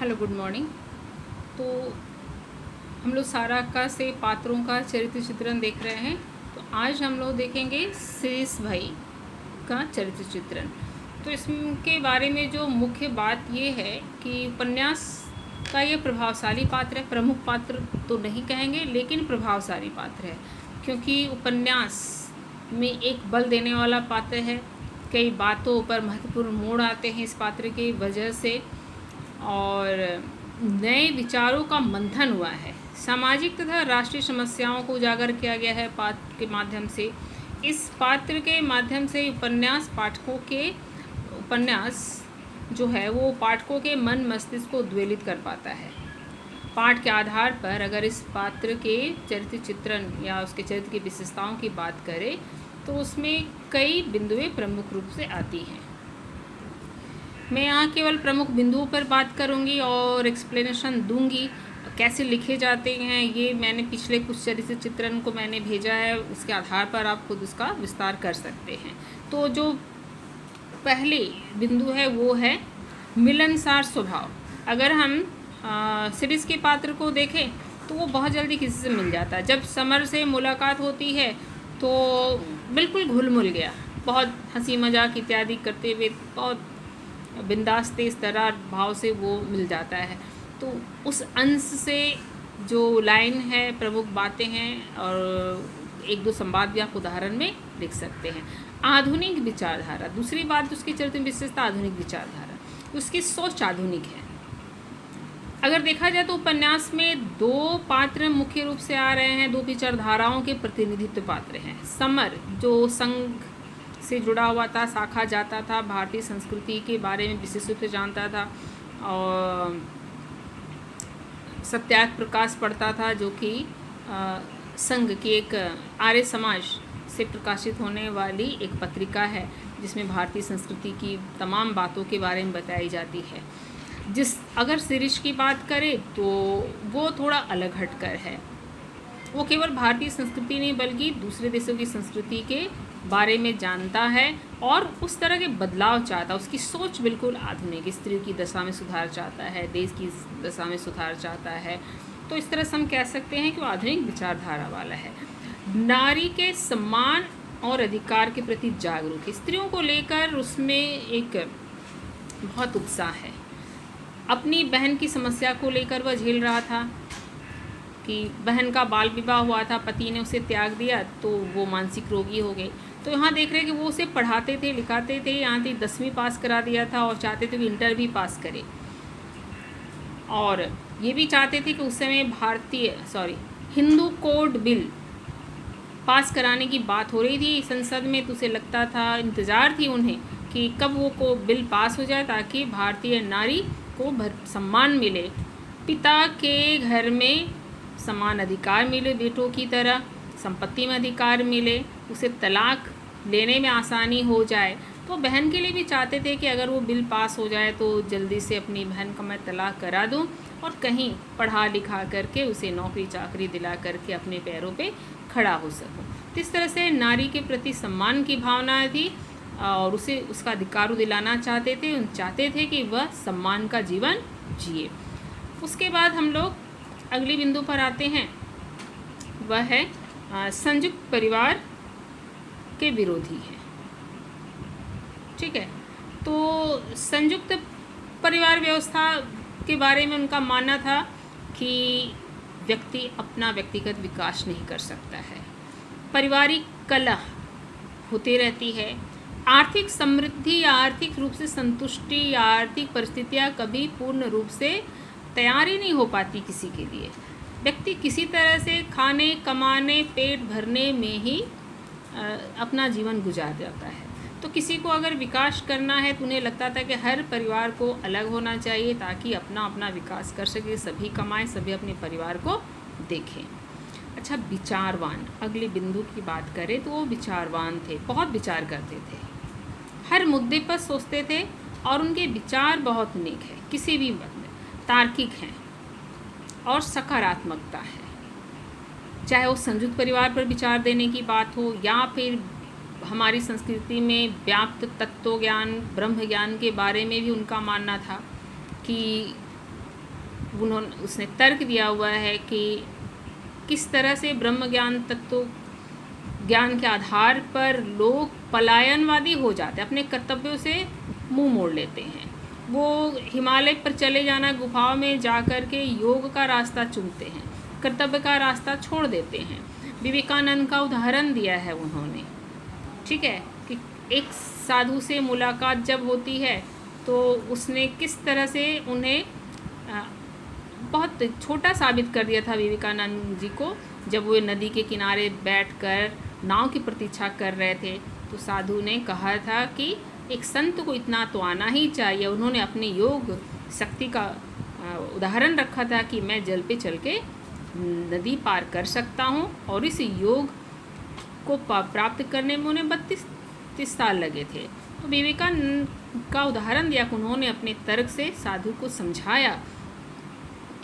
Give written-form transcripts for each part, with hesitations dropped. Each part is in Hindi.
Hello good morning. तो हम लोग सारा से पात्रों का चरित्र चित्रण देख रहे हैं। तो आज हम लोग देखेंगे शिरीष भाई का चरित्र चित्रण। तो इसके बारे में जो मुख्य बात ये है कि उपन्यास का ये प्रभावशाली पात्र है। प्रमुख पात्र तो नहीं कहेंगे लेकिन प्रभावशाली पात्र है, क्योंकि उपन्यास में एक बल देने वाला पात्र है। कई बातों पर महत्वपूर्ण मोड़ आते हैं इस पात्र की वजह से, और नए विचारों का मंथन हुआ है। सामाजिक तथा राष्ट्रीय समस्याओं को उजागर किया गया है पात्र के माध्यम से। इस पात्र के माध्यम से उपन्यास जो है वो पाठकों के मन मस्तिष्क को उद्वेलित कर पाता है। पाठ के आधार पर अगर इस पात्र के चरित्र चित्रण या उसके चरित्र की विशेषताओं की बात करें तो उसमें कई बिंदुएं प्रमुख रूप से आती हैं। मैं यहाँ केवल प्रमुख बिंदुओं पर बात करूँगी और एक्सप्लेनेशन दूंगी कैसे लिखे जाते हैं। ये मैंने पिछले कुछ चरित्र चित्रण को मैंने भेजा है, उसके आधार पर आप खुद उसका विस्तार कर सकते हैं। तो जो पहले बिंदु है वो है मिलनसार स्वभाव। अगर हम शिरीष के पात्र को देखें तो वो बहुत जल्दी किसी से मिल जाता है। जब समर से मुलाकात होती है तो बिल्कुल घुल मिल गया, बहुत हंसी मजाक इत्यादि करते हुए बहुत बिंदास तेज तरार भाव से वो मिल जाता है। तो उस अंश से जो लाइन है, प्रमुख बातें हैं और एक दो संवाद भी आप उदाहरण में लिख सकते हैं। आधुनिक विचारधारा, दूसरी बात उसकी चरित्र विशेषता आधुनिक विचारधारा, उसकी सोच आधुनिक है। अगर देखा जाए तो उपन्यास में दो पात्र मुख्य रूप से आ रहे हैं, दो विचारधाराओं के प्रतिनिधित्व पात्र हैं। समर जो संघ से जुड़ा हुआ था, शाखा जाता था, भारतीय संस्कृति के बारे में विशेष रूप से जानता था, और सत्याग्रह प्रकाश पढ़ता था जो कि संघ की एक आर्य समाज से प्रकाशित होने वाली एक पत्रिका है जिसमें भारतीय संस्कृति की तमाम बातों के बारे में बताई जाती है। अगर शिरीष की बात करें तो वो थोड़ा अलग हटकर है। वो केवल भारतीय संस्कृति नहीं बल्कि दूसरे देशों की संस्कृति के बारे में जानता है और उस तरह के बदलाव चाहता है। उसकी सोच बिल्कुल आधुनिक, स्त्री की दशा में सुधार चाहता है, देश की दशा में सुधार चाहता है। तो इस तरह से हम कह सकते हैं कि वो आधुनिक विचारधारा वाला है। नारी के सम्मान और अधिकार के प्रति जागरूक है। स्त्रियों को लेकर उसमें एक बहुत उत्साह है। अपनी बहन की समस्या को लेकर वह झेल रहा था कि बहन का बाल विवाह हुआ था, पति ने उसे त्याग दिया तो वो मानसिक रोगी हो गई। तो यहाँ देख रहे हैं कि वो उसे पढ़ाते थे, लिखाते थे, यहाँ तक 10वीं पास करा दिया था और चाहते थे कि इंटर भी पास करे। और ये भी चाहते थे कि उस समय हिंदू कोड बिल पास कराने की बात हो रही थी संसद में। तो उसे लगता था, इंतज़ार थी उन्हें कि कब वो बिल पास हो जाए ताकि भारतीय नारी को सम्मान मिले, पिता के घर में समान अधिकार मिले, बेटों की तरह संपत्ति में अधिकार मिले, उसे तलाक लेने में आसानी हो जाए। तो बहन के लिए भी चाहते थे कि अगर वो बिल पास हो जाए तो जल्दी से अपनी बहन का मैं तलाक करा दूं और कहीं पढ़ा लिखा करके उसे नौकरी चाकरी दिला करके अपने पैरों पे खड़ा हो सकूं। तो इस तरह से नारी के प्रति सम्मान की भावना थी और उसे उसका अधिकार दिलाना चाहते थे कि वह सम्मान का जीवन जिए। उसके बाद हम लोग अगली बिंदु पर आते हैं, वह है संयुक्त परिवार के विरोधी है। ठीक है, तो संयुक्त परिवार व्यवस्था के बारे में उनका मानना था कि व्यक्ति अपना व्यक्तिगत विकास नहीं कर सकता है, पारिवारिक कलह होती रहती है, आर्थिक समृद्धि या आर्थिक रूप से संतुष्टि या आर्थिक परिस्थितियाँ कभी पूर्ण रूप से तैयार ही नहीं हो पाती किसी के लिए। व्यक्ति किसी तरह से खाने कमाने पेट भरने में ही अपना जीवन गुजार जाता है। तो किसी को अगर विकास करना है तो उन्हें लगता था कि हर परिवार को अलग होना चाहिए ताकि अपना अपना विकास कर सके, सभी कमाएं, सभी अपने परिवार को देखें। अच्छा, विचारवान, अगले बिंदु की बात करें तो वो विचारवान थे, बहुत विचार करते थे, हर मुद्दे पर सोचते थे और उनके विचार बहुत नेक है, किसी भी बात में तार्किक हैं और सकारात्मकता है। चाहे वो संयुक्त परिवार पर विचार देने की बात हो या फिर हमारी संस्कृति में व्याप्त तत्व ज्ञान ब्रह्म ज्ञान के बारे में भी उनका मानना था कि उसने तर्क दिया हुआ है कि किस तरह से ब्रह्म ज्ञान तत्व ज्ञान के आधार पर लोग पलायनवादी हो जाते हैं, अपने कर्तव्यों से मुंह मोड़ लेते हैं। वो हिमालय पर चले जाना, गुफाओं में जा कर के योग का रास्ता चुनते हैं, कर्तव्य का रास्ता छोड़ देते हैं। विवेकानंद का उदाहरण दिया है उन्होंने, ठीक है, कि एक साधु से मुलाकात जब होती है तो उसने किस तरह से उन्हें बहुत छोटा साबित कर दिया था विवेकानंद जी को। जब वो नदी के किनारे बैठकर नाव की प्रतीक्षा कर रहे थे तो साधु ने कहा था कि एक संत को इतना तो आना ही चाहिए। उन्होंने अपनी योग शक्ति का उदाहरण रखा था कि मैं जल पे चल के नदी पार कर सकता हूँ, और इस योग को प्राप्त करने में उन्हें 32-33 साल लगे थे। तो विवेकानंद का उदाहरण दिया कि उन्होंने अपने तर्क से साधु को समझाया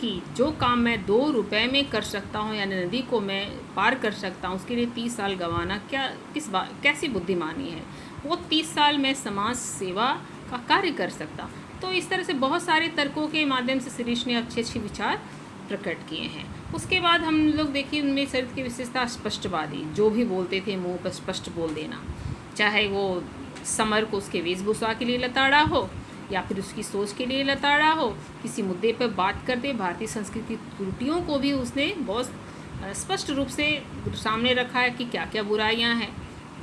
कि जो काम मैं 2 रुपए में कर सकता हूँ, यानी नदी को मैं पार कर सकता हूँ, उसके लिए 30 साल गंवाना कैसी बुद्धिमानी है। वो 30 साल में समाज सेवा का कार्य कर सकता। तो इस तरह से बहुत सारे तर्कों के माध्यम से शिरीष ने अच्छे विचार प्रकट किए हैं। उसके बाद हम लोग देखिए उनमें चरित्र की विशेषता स्पष्टवादी, जो भी बोलते थे मुँह पर स्पष्ट बोल देना, चाहे वो समर को उसके वेशभूषा के लिए लताड़ा हो या फिर उसकी सोच के लिए लताड़ा हो। किसी मुद्दे पर बात करते भारतीय संस्कृति की त्रुटियों को भी उसने बहुत स्पष्ट रूप से सामने रखा है कि क्या क्या बुराइयां हैं।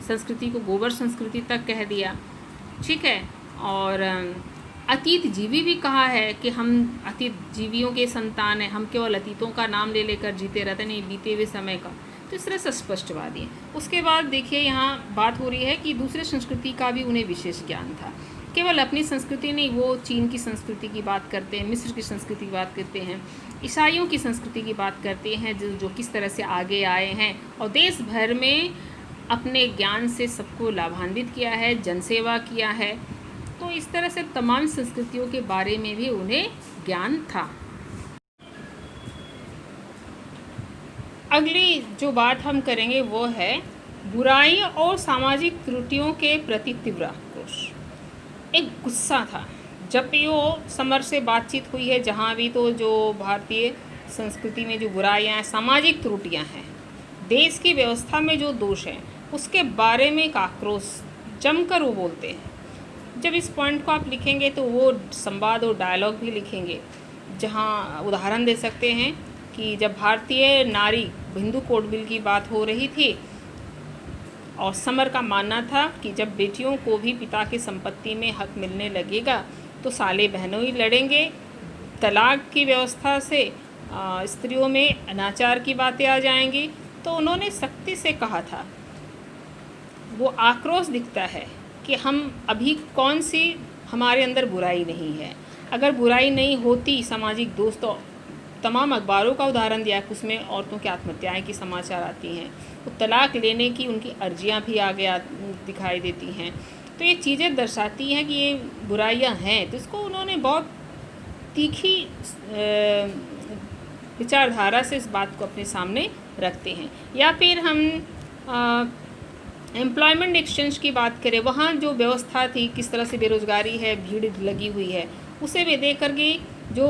संस्कृति को गोबर संस्कृति तक कह दिया, ठीक है। और अतीत जीवी भी कहा है कि हम अतीत जीवियों के संतान हैं, हम केवल अतीतों का नाम ले लेकर जीते रहते, नहीं बीते हुए समय का। तो इस तरह से स्पष्टवादी है। उसके बाद देखिए यहाँ बात हो रही है कि दूसरे संस्कृति का भी उन्हें विशेष ज्ञान था। केवल अपनी संस्कृति नहीं, वो चीन की संस्कृति की बात करते हैं, मिस्र की संस्कृति की बात करते हैं, ईसाइयों की संस्कृति की बात करते हैं, जो किस तरह से आगे आए हैं और देश भर में अपने ज्ञान से सबको लाभान्वित किया है, जनसेवा किया है। तो इस तरह से तमाम संस्कृतियों के बारे में भी उन्हें ज्ञान था। अगली जो बात हम करेंगे वो है बुराई और सामाजिक त्रुटियों के प्रति तीव्र आक्रोश। एक गुस्सा था जब भी वो समर से बातचीत हुई है, जहाँ भी तो जो भारतीय संस्कृति में जो बुराइयाँ हैं, सामाजिक त्रुटियाँ हैं, देश की व्यवस्था में जो दोष हैं, उसके बारे में एक आक्रोश जमकर वो बोलते हैं। जब इस पॉइंट को आप लिखेंगे तो वो संवाद और डायलॉग भी लिखेंगे, जहाँ उदाहरण दे सकते हैं कि जब भारतीय नारी हिंदू कोड बिल की बात हो रही थी और समर का मानना था कि जब बेटियों को भी पिता की संपत्ति में हक मिलने लगेगा तो साले बहनों ही लड़ेंगे, तलाक की व्यवस्था से स्त्रियों में अनाचार की बातें आ जाएंगी। तो उन्होंने सख्ती से कहा था, वो आक्रोश दिखता है कि हम अभी कौन सी हमारे अंदर बुराई नहीं है। अगर बुराई नहीं होती, सामाजिक दोष, तो तमाम अखबारों का उदाहरण दिया कि उसमें औरतों की आत्महत्याएं की समाचार आती हैं, तो तलाक लेने की उनकी अर्जियां भी आगे दिखाई देती हैं। तो ये चीज़ें दर्शाती हैं कि ये बुराइयां हैं। तो इसको उन्होंने बहुत तीखी विचारधारा से इस बात को अपने सामने रखते हैं। या फिर हम एम्प्लॉयमेंट एक्सचेंज की बात करें, वहाँ जो व्यवस्था थी, किस तरह से बेरोज़गारी है, भीड़ लगी हुई है, उसे भी देख कर के जो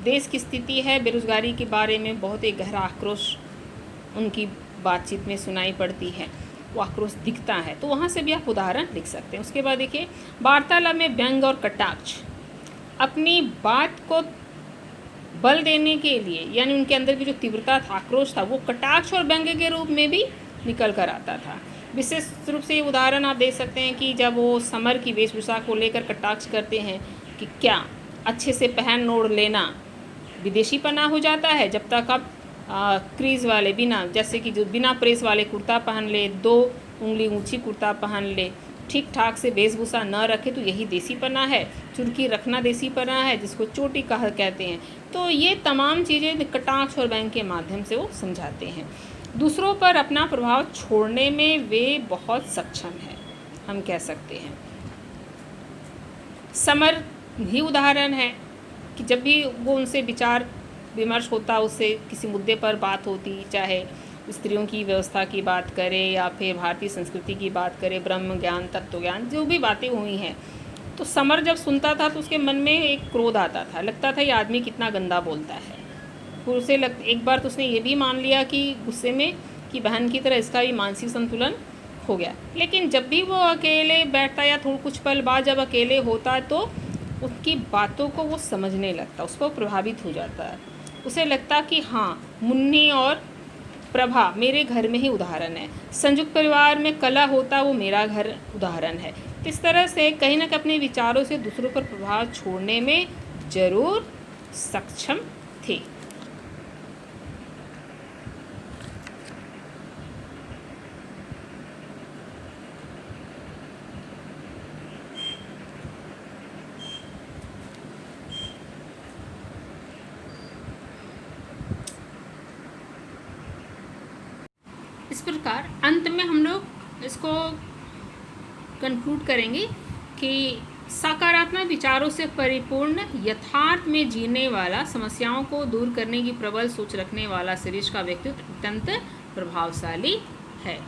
देश की स्थिति है बेरोज़गारी के बारे में बहुत एक गहरा आक्रोश उनकी बातचीत में सुनाई पड़ती है, वो आक्रोश दिखता है। तो वहाँ से भी आप उदाहरण लिख सकते हैं। उसके बाद देखिए वार्तालाप में व्यंग और कटाक्ष, अपनी बात को बल देने के लिए, यानी उनके अंदर की जो तीव्रता था, आक्रोश था, वो कटाक्ष और व्यंग के रूप में भी निकल कर आता था। विशेष रूप से उदाहरण आप दे सकते हैं कि जब वो समर की वेशभूषा को लेकर कटाक्ष करते हैं कि क्या अच्छे से पहन ओढ़ लेना विदेशीपना हो जाता है, जब तक आप क्रीज वाले बिना, जैसे कि जो बिना प्रेस वाले कुर्ता पहन ले, 2 उंगली ऊंची कुर्ता पहन ले, ठीक ठाक से वेशभूषा न रखे, तो यही देसीपना है। चुर्की रखना देसीपना है, जिसको चोटी कहते हैं। तो ये तमाम चीज़ें कटाक्ष और व्यंग के माध्यम से वो समझाते हैं। दूसरों पर अपना प्रभाव छोड़ने में वे बहुत सक्षम हैं, हम कह सकते हैं। समर ही उदाहरण है कि जब भी वो उनसे विचार विमर्श होता, उससे किसी मुद्दे पर बात होती, चाहे स्त्रियों की व्यवस्था की बात करें या फिर भारतीय संस्कृति की बात करें, ब्रह्म ज्ञान, तत्व ज्ञान, जो भी बातें हुई हैं, तो समर जब सुनता था तो उसके मन में एक क्रोध आता था, लगता था ये आदमी कितना गंदा बोलता है। फिर उसे एक बार तो उसने ये भी मान लिया कि गुस्से में कि बहन की तरह इसका भी मानसिक संतुलन हो गया। लेकिन जब भी वो अकेले बैठता या थोड़ा कुछ पल बाद जब अकेले होता तो उसकी बातों को वो समझने लगता, उस पर प्रभावित हो जाता है। उसे लगता कि हाँ, मुन्नी और प्रभा मेरे घर में ही उदाहरण है, संयुक्त परिवार में कला होता वो मेरा घर उदाहरण है। इस तरह से कहीं ना कहीं अपने विचारों से दूसरों पर प्रभाव छोड़ने में जरूर सक्षम थे। इस प्रकार अंत में हम लोग इसको कंक्लूड करेंगे कि सकारात्मक विचारों से परिपूर्ण यथार्थ में जीने वाला, समस्याओं को दूर करने की प्रबल सोच रखने वाला सृष्टि का व्यक्तित्व अत्यंत प्रभावशाली है।